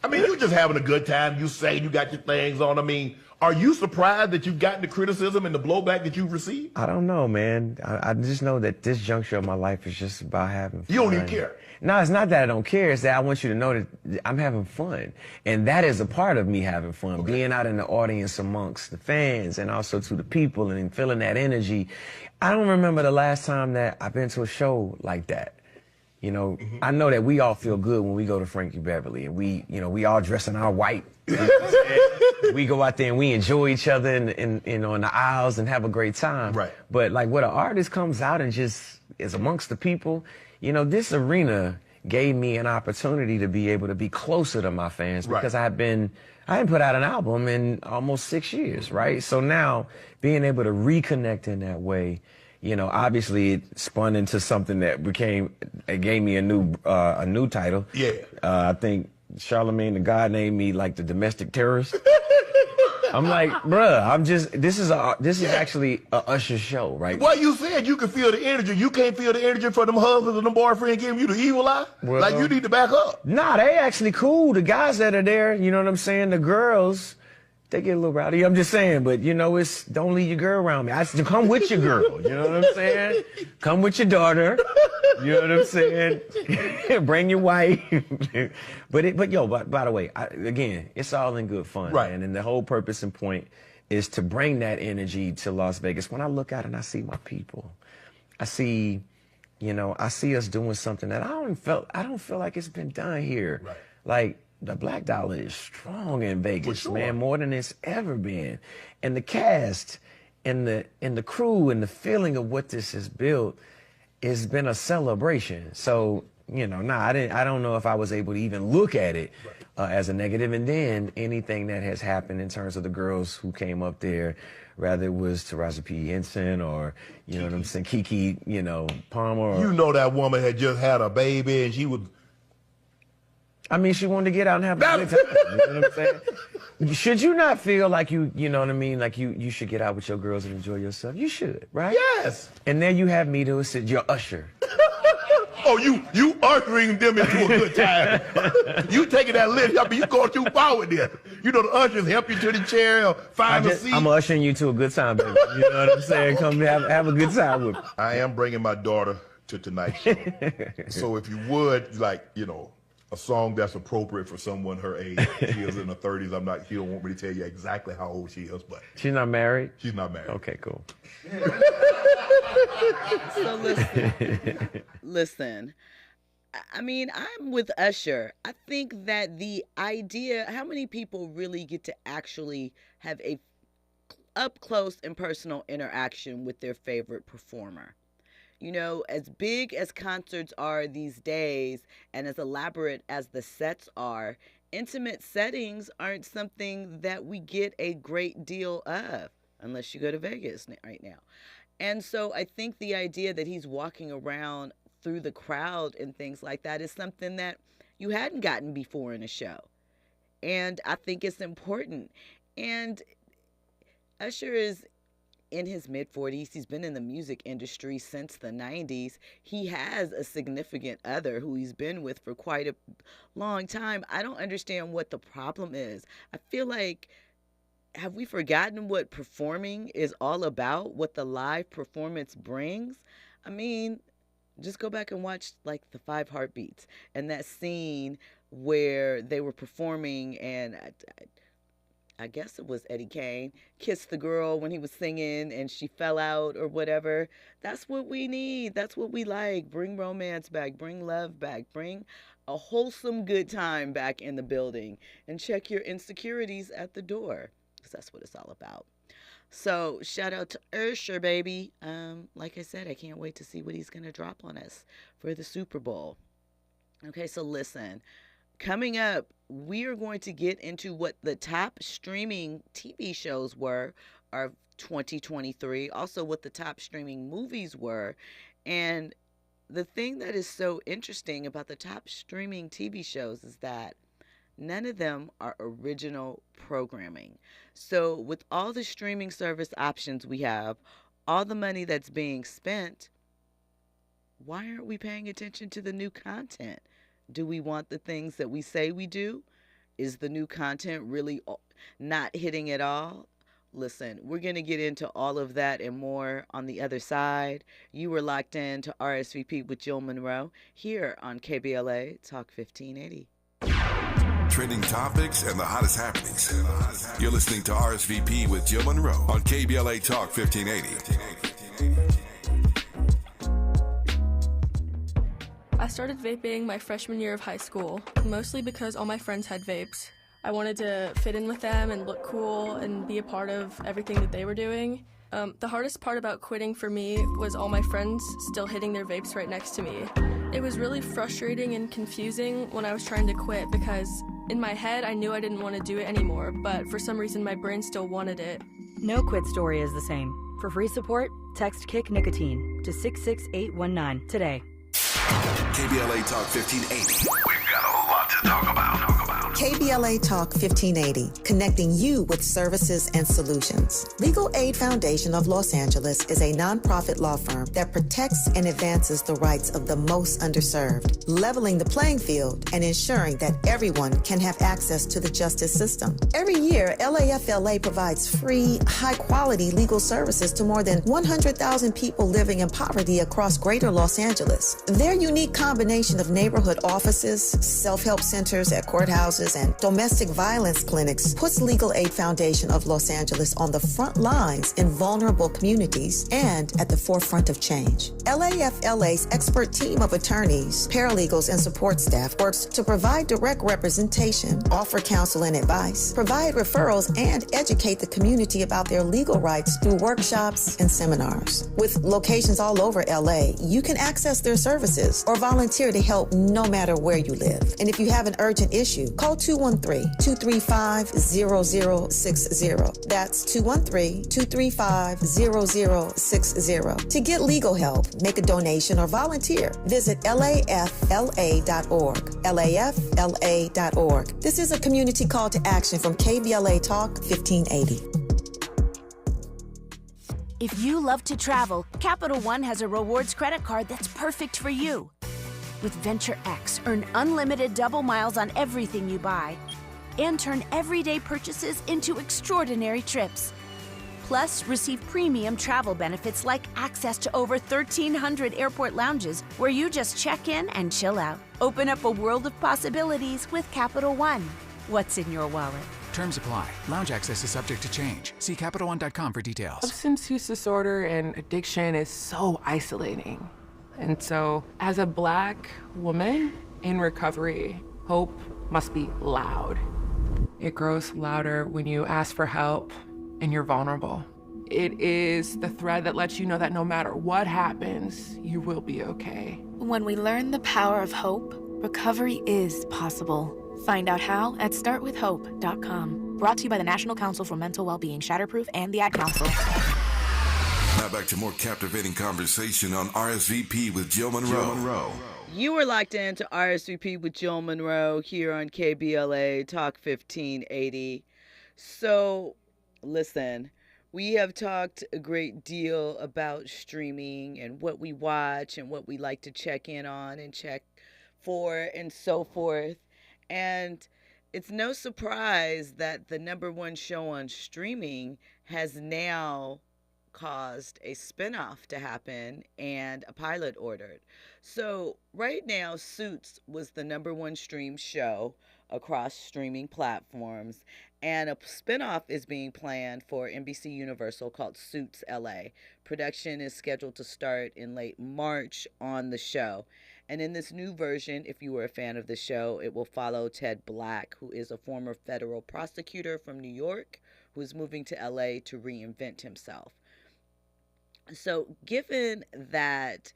I mean, you just having a good time. You say you got your things on. I mean, are you surprised that you've gotten the criticism and the blowback that you've received? I don't know, man. I just know that this juncture of my life is just about having fun. You don't even care. No, it's not that I don't care. It's that I want you to know that I'm having fun. And that is a part of me having fun, being out in the audience amongst the fans and also to the people and feeling that energy. I don't remember the last time that I've been to a show like that. I know that we all feel good when we go to Frankie Beverly and we all dress in our white. We go out there and we enjoy each other in on the aisles and have a great time. Right. But like when an artist comes out and just is amongst the people, this arena gave me an opportunity to be able to be closer to my fans because I hadn't put out an album in almost 6 years, right? So now being able to reconnect in that way, obviously it spun into something that gave me a new title. Yeah. I think Charlemagne the God named me like the domestic terrorist. I'm like, bruh, this is actually a Usher show, right? Well, you said you can feel the energy. You can't feel the energy for them husbands and them boyfriends giving you the evil eye? Well, like you need to back up. Nah, they actually cool. The guys that are there, you know what I'm saying? The girls, they get a little rowdy. I'm just saying, but it's don't leave your girl around me. I said, come with your girl. You know what I'm saying? Come with your daughter. You know what I'm saying? Bring your wife. But by the way, again, it's all in good fun, right? Man. And the whole purpose and point is to bring that energy to Las Vegas. When I look out and I see my people, I see us doing something that I don't feel like it's been done here. Right. Like, the Black Dollar is strong in Vegas, man, more than it's ever been. And the cast And the crew and the feeling of what this has built has been a celebration. So, you know, I don't know if I was able to even look at it as a negative. And then anything that has happened in terms of the girls who came up there, rather it was Taraji P. Henson or, you know what I'm saying, Keke, you know, Palmer. You know that woman had just had a baby and she was... I mean, she wanted to get out and have a good time. You know what I'm saying? Should you not feel like you know what I mean, like you should get out with your girls and enjoy yourself? You should, right? Yes. And there you have me to assist, your usher. Oh, you ushering them into a good time. You taking that lift, I mean, you going too far with this. You know, the ushers help you to the chair or find a seat. I'm ushering you to a good time, baby. You know what I'm saying? Come have a good time with me. I am bringing my daughter to tonight's show. So if you would, like, you know, a song that's appropriate for someone her age. She is in her 30s. She don't want me to tell you exactly how old she is, but... She's not married? She's not married. Okay, cool. So listen. I mean, I'm with Usher. I think that the idea, how many people really get to actually have a up close and personal interaction with their favorite performer? You know, as big as concerts are these days and as elaborate as the sets are, intimate settings aren't something that we get a great deal of unless you go to Vegas right now. And so I think the idea that he's walking around through the crowd and things like that is something that you hadn't gotten before in a show. And I think it's important. And Usher is in his mid-40s. He's been in the music industry since the 90s. He has a significant other who he's been with for quite a long time. I don't understand what the problem is. I feel like, have we forgotten what performing is all about, what the live performance brings? I mean, just go back and watch like the 5 Heartbeats and that scene where they were performing and I guess it was Eddie Kane, kissed the girl when he was singing and she fell out or whatever. That's what we need. That's what we like. Bring romance back. Bring love back. Bring a wholesome good time back in the building and check your insecurities at the door, because that's what it's all about. So shout out to Usher, baby. Like I said, I can't wait to see what he's going to drop on us for the Super Bowl. Okay, so listen. Coming up, we are going to get into what the top streaming TV shows were of 2023, also what the top streaming movies were. And the thing that is so interesting about the top streaming TV shows is that none of them are original programming. So with all the streaming service options we have, all the money that's being spent, why aren't we paying attention to the new content? Do we want the things that we say we do? Is the new content really not hitting at all? Listen, we're going to get into all of that and more on the other side. You were locked in to RSVP with Jill Munroe here on KBLA Talk 1580. Trending topics and the hottest happenings. You're listening to RSVP with Jill Munroe on KBLA Talk 1580. I started vaping my freshman year of high school, mostly because all my friends had vapes. I wanted to fit in with them and look cool and be a part of everything that they were doing. The hardest part about quitting for me was all my friends still hitting their vapes right next to me. It was really frustrating and confusing when I was trying to quit because in my head I knew I didn't want to do it anymore, but for some reason my brain still wanted it. No quit story is the same. For free support, text Kick Nicotine to 66819 today. KBLA Talk 1580. We've got a lot to talk about. KBLA Talk 1580, connecting you with services and solutions. Legal Aid Foundation of Los Angeles is a nonprofit law firm that protects and advances the rights of the most underserved, leveling the playing field and ensuring that everyone can have access to the justice system. Every year, LAFLA provides free, high-quality legal services to more than 100,000 people living in poverty across greater Los Angeles. Their unique combination of neighborhood offices, self-help centers at courthouses, services and domestic violence clinics puts Legal Aid Foundation of Los Angeles on the front lines in vulnerable communities and at the forefront of change. LAFLA's expert team of attorneys, paralegals, and support staff works to provide direct representation, offer counsel and advice, provide referrals, and educate the community about their legal rights through workshops and seminars. With locations all over LA, you can access their services or volunteer to help no matter where you live. And if you have an urgent issue, call 213-235-0060. That's 213-235-0060. To get legal help, make a donation, or volunteer, visit lafla.org. lafla.org. This is a community call to action from KBLA Talk 1580. If you love to travel, Capital One has a rewards credit card that's perfect for you. With Venture X, earn unlimited double miles on everything you buy and turn everyday purchases into extraordinary trips. Plus, receive premium travel benefits like access to over 1,300 airport lounges where you just check in and chill out. Open up a world of possibilities with Capital One. What's in your wallet? Terms apply. Lounge access is subject to change. See CapitalOne.com for details. Substance use disorder and addiction is so isolating. And so, as a Black woman in recovery, hope must be loud. It grows louder when you ask for help and you're vulnerable. It is the thread that lets you know that no matter what happens, you will be okay. When we learn the power of hope, recovery is possible. Find out how at startwithhope.com. Brought to you by the National Council for Mental Wellbeing, Shatterproof, and the Ad Council. Now back to more captivating conversation on RSVP with Jill Munroe. You are locked into RSVP with Jill Munroe here on KBLA Talk 1580. So, listen, we have talked a great deal about streaming and what we watch and what we like to check in on and check for and so forth. And it's no surprise that the number one show on streaming has now caused a spinoff to happen and a pilot ordered. So right now, Suits was the number one streamed show across streaming platforms, and a spinoff is being planned for NBC Universal called Suits LA. Production is scheduled to start in late March on the show. And in this new version, if you were a fan of the show, it will follow Ted Black, who is a former federal prosecutor from New York, who is moving to LA to reinvent himself. So given that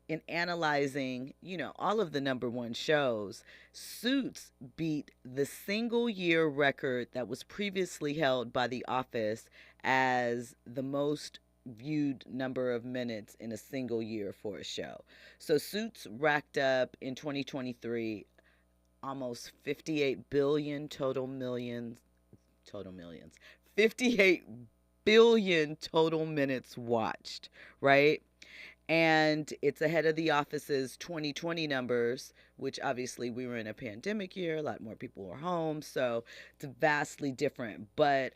in analyzing, all of the number one shows, Suits beat the single year record that was previously held by The Office as the most viewed number of minutes in a single year for a show. So Suits racked up in 2023 almost 58 billion total millions, 58 billion total minutes watched, right? And it's ahead of The Office's 2020 numbers, which obviously we were in a pandemic year, a lot more people were home, so it's vastly different. But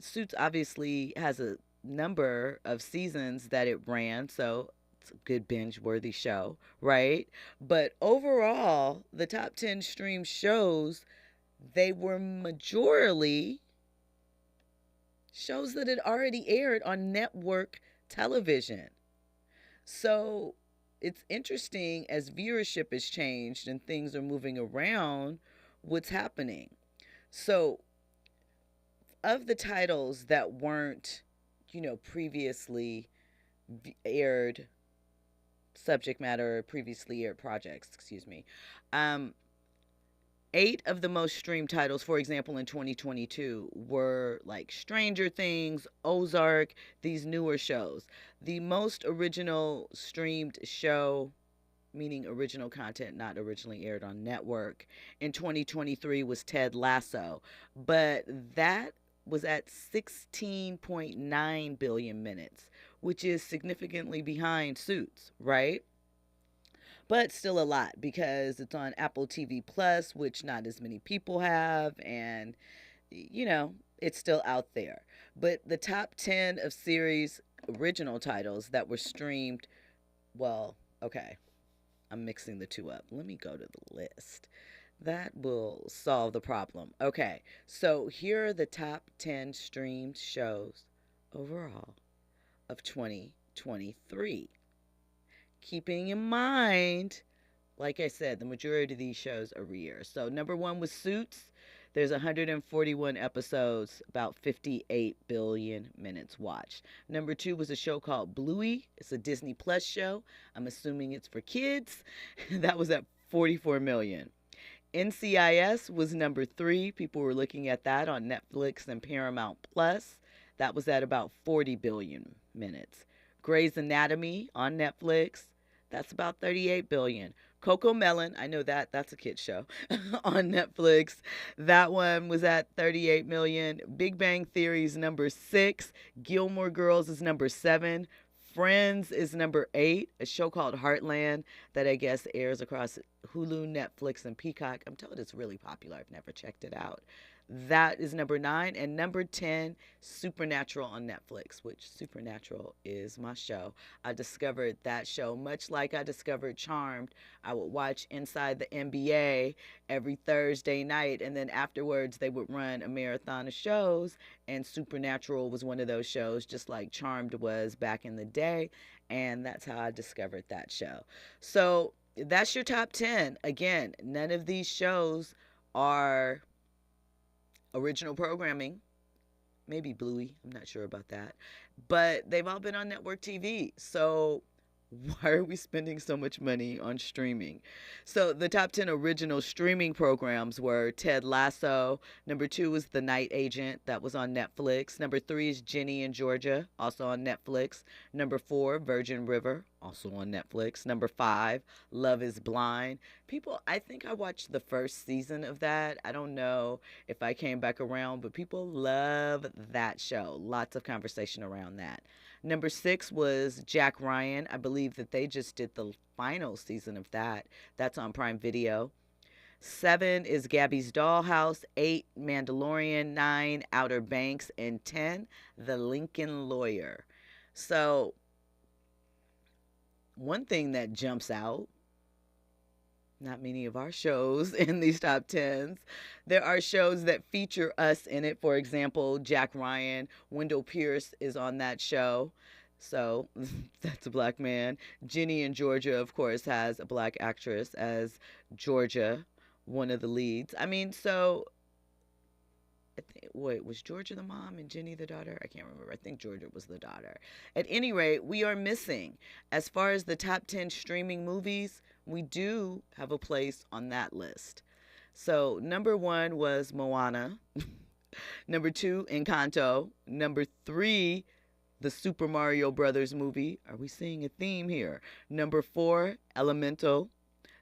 Suits obviously has a number of seasons that it ran, so it's a good binge-worthy show, right? But overall, the top 10 streamed shows, they were majorly shows that had already aired on network television. So it's interesting as viewership has changed and things are moving around, what's happening. So of the titles that weren't, previously aired subject matter, previously aired projects, 8 of the most streamed titles, for example, in 2022 were like Stranger Things, Ozark, these newer shows. The most original streamed show, meaning original content not originally aired on network, in 2023 was Ted Lasso, but that was at 16.9 billion minutes, which is significantly behind Suits, right? But still a lot because it's on Apple TV Plus, which not as many people have, and, it's still out there. But the top 10 of series original titles that were streamed, I'm mixing the two up. Let me go to the list. That will solve the problem. Okay, so here are the top 10 streamed shows overall of 2023. Keeping in mind, like I said, the majority of these shows are rear. So number one was Suits. There's 141 episodes, about 58 billion minutes watched. Number two was a show called Bluey. It's a Disney Plus show. I'm assuming it's for kids. That was at 44 million. NCIS was number three. People were looking at that on Netflix and Paramount Plus. That was at about 40 billion minutes. Grey's Anatomy on Netflix. That's about 38 billion. Coco Melon, I know that's a kid's show on Netflix. That one was at 38 million. Big Bang Theory is number 6. Gilmore Girls is number 7. Friends is number 8, a show called Heartland that I guess airs across Hulu, Netflix, and Peacock. I'm told it's really popular. I've never checked it out. That is number 9. And number 10, Supernatural on Netflix, which Supernatural is my show. I discovered that show much like I discovered Charmed. I would watch Inside the NBA every Thursday night, and then afterwards they would run a marathon of shows, and Supernatural was one of those shows, just like Charmed was back in the day, and that's how I discovered that show. So that's your top 10. Again, none of these shows are original programming. Maybe Bluey, I'm not sure about that, but they've all been on network TV. So why are we spending so much money on streaming? So the top 10 original streaming programs were Ted Lasso. Number 2 was The Night Agent. That was on Netflix. Number 3 is Ginny in Georgia, also on Netflix. Number 4, Virgin River, also on Netflix. Number 5, Love is Blind. People, I think I watched the first season of that. I don't know if I came back around, but people love that show. Lots of conversation around that. Number 6 was Jack Ryan. I believe that they just did the final season of that. That's on Prime Video. 7 is Gabby's Dollhouse. 8, Mandalorian. 9, Outer Banks. And 10, The Lincoln Lawyer. So one thing that jumps out, not many of our shows in these top 10s. There are shows that feature us in it. For example, Jack Ryan, Wendell Pierce is on that show. So that's a black man. Ginny in Georgia, of course, has a black actress as Georgia, one of the leads. I mean, so wait, was Georgia the mom and Ginny the daughter? I can't remember. I think Georgia was the daughter. At any rate, we are missing. As far as the top 10 streaming movies, we do have a place on that list. So number 1 was Moana. Number 2, Encanto. Number 3, the Super Mario Brothers movie. Are we seeing a theme here? Number 4, Elemental.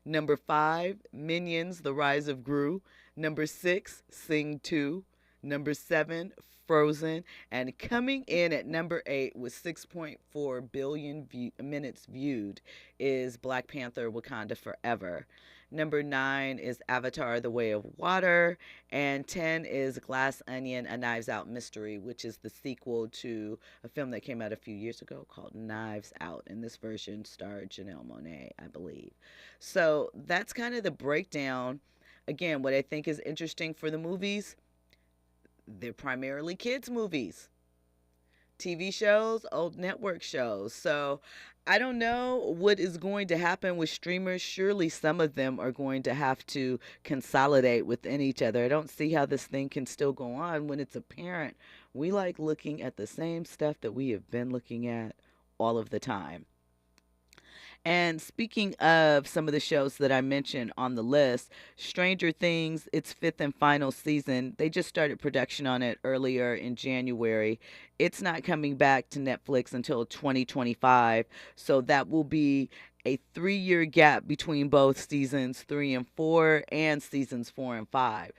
Number 5, Minions, The Rise of Gru. Number 6, Sing 2. Number 7, Frozen. And coming in at number 8 with 6.4 billion minutes viewed is Black Panther Wakanda Forever. Number 9 is Avatar The Way of Water. And 10 is Glass Onion, A Knives Out Mystery, which is the sequel to a film that came out a few years ago called Knives Out. And this version starred Janelle Monáe, I believe. So that's kind of the breakdown. Again, what I think is interesting for the movies, they're primarily kids' movies. TV shows, old network shows. So I don't know what is going to happen with streamers. Surely some of them are going to have to consolidate within each other. I don't see how this thing can still go on when it's apparent we like looking at the same stuff that we have been looking at all of the time. And speaking of some of the shows that I mentioned on the list, Stranger Things, its 5th and final season, they just started production on it earlier in January. It's not coming back to Netflix until 2025, so that will be a 3-year gap between both seasons 3 and 4 and seasons 4 and 5.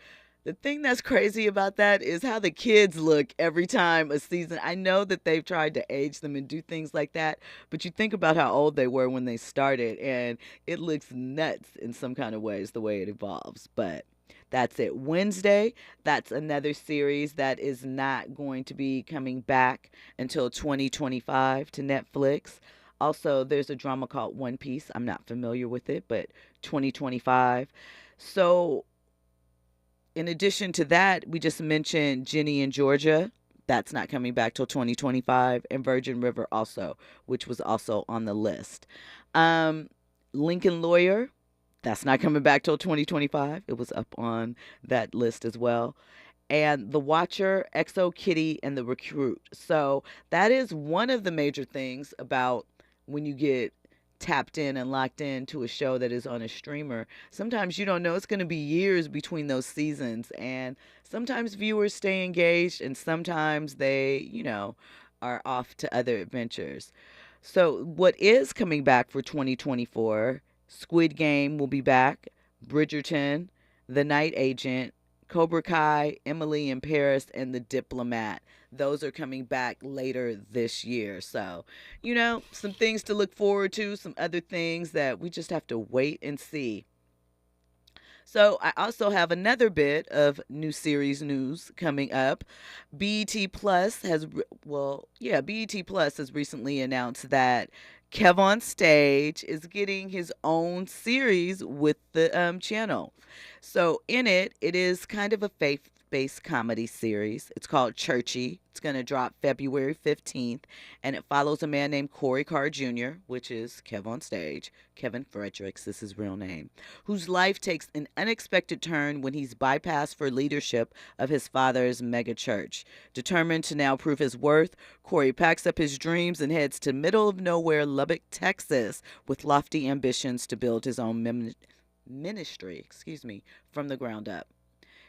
The thing that's crazy about that is how the kids look every time a season. I know that they've tried to age them and do things like that, but you think about how old they were when they started, and it looks nuts in some kind of ways the way it evolves. But that's it. Wednesday, that's another series that is not going to be coming back until 2025 to Netflix. Also, there's a drama called One Piece. I'm not familiar with it, but 2025. So in addition to that, we just mentioned Jenny in Georgia. That's not coming back till 2025, and Virgin River also, which was also on the list. Lincoln Lawyer, that's not coming back till 2025. It was up on that list as well. And The Watcher, XO Kitty, and The Recruit. So that is one of the major things about when you get tapped in and locked in to a show that is on a streamer. Sometimes you don't know, it's going to be years between those seasons, and sometimes viewers stay engaged and sometimes they, are off to other adventures. So what is coming back for 2024, Squid Game will be back, Bridgerton, The Night Agent, Cobra Kai, Emily in Paris, and The Diplomat. Those are coming back later this year. So, some things to look forward to, some other things that we just have to wait and see. So I also have another bit of new series news coming up. BET Plus has recently announced that Kev on Stage is getting his own series with the channel. So in it is kind of a faith-based comedy series. It's called Churchy. It's going to drop February 15th, and it follows a man named Corey Carr Jr., which is Kev on Stage. Kevin Fredericks is his real name, whose life takes an unexpected turn when he's bypassed for leadership of his father's mega church. Determined to now prove his worth, Corey packs up his dreams and heads to middle of nowhere Lubbock, Texas, with lofty ambitions to build his own ministry, from the ground up.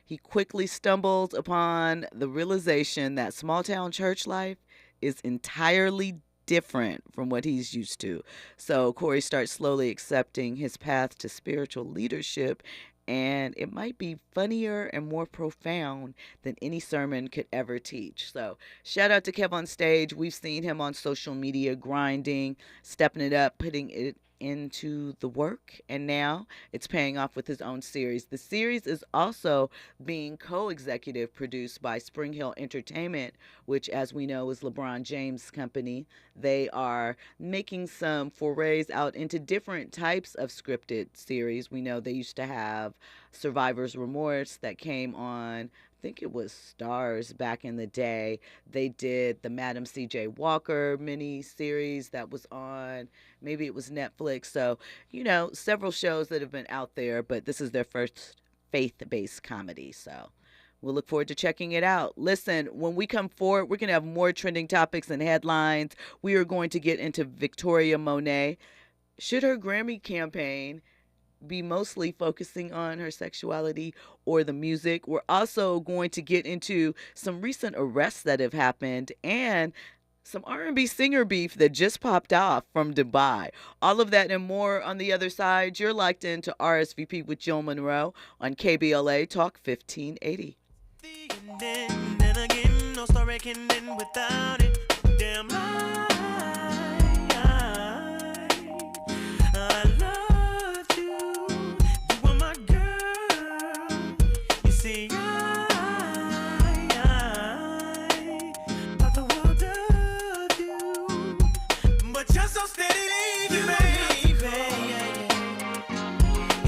He quickly stumbles upon the realization that small-town church life is entirely different from what he's used to. So Corey starts slowly accepting his path to spiritual leadership, and it might be funnier and more profound than any sermon could ever teach. So shout out to Kev on Stage. We've seen him on social media grinding, stepping it up, putting it into the work, and now it's paying off with his own series. The series is also being co-executive produced by Spring Hill Entertainment, which, as we know, is LeBron James' company. They are making some forays out into different types of scripted series. We know they used to have Survivor's Remorse that came on, I think it was Stars back in the day. They did the Madam C.J. Walker mini series that was on, maybe it was Netflix. So, several shows that have been out there, but this is their first faith-based comedy. So we'll look forward to checking it out. Listen, when we come forward, we're going to have more trending topics and headlines. We are going to get into Victoria Monet. Should her Grammy campaign be mostly focusing on her sexuality or the music? We're also going to get into some recent arrests that have happened and some R&B singer beef that just popped off from Dubai. All of that and more on the other side. You're locked into RSVP with Jill Munroe on KBLA Talk 1580. Then again, no story can end without it. Damn lie. I love you. You are my girl. You see, I thought the world of you, but you're so steady, you made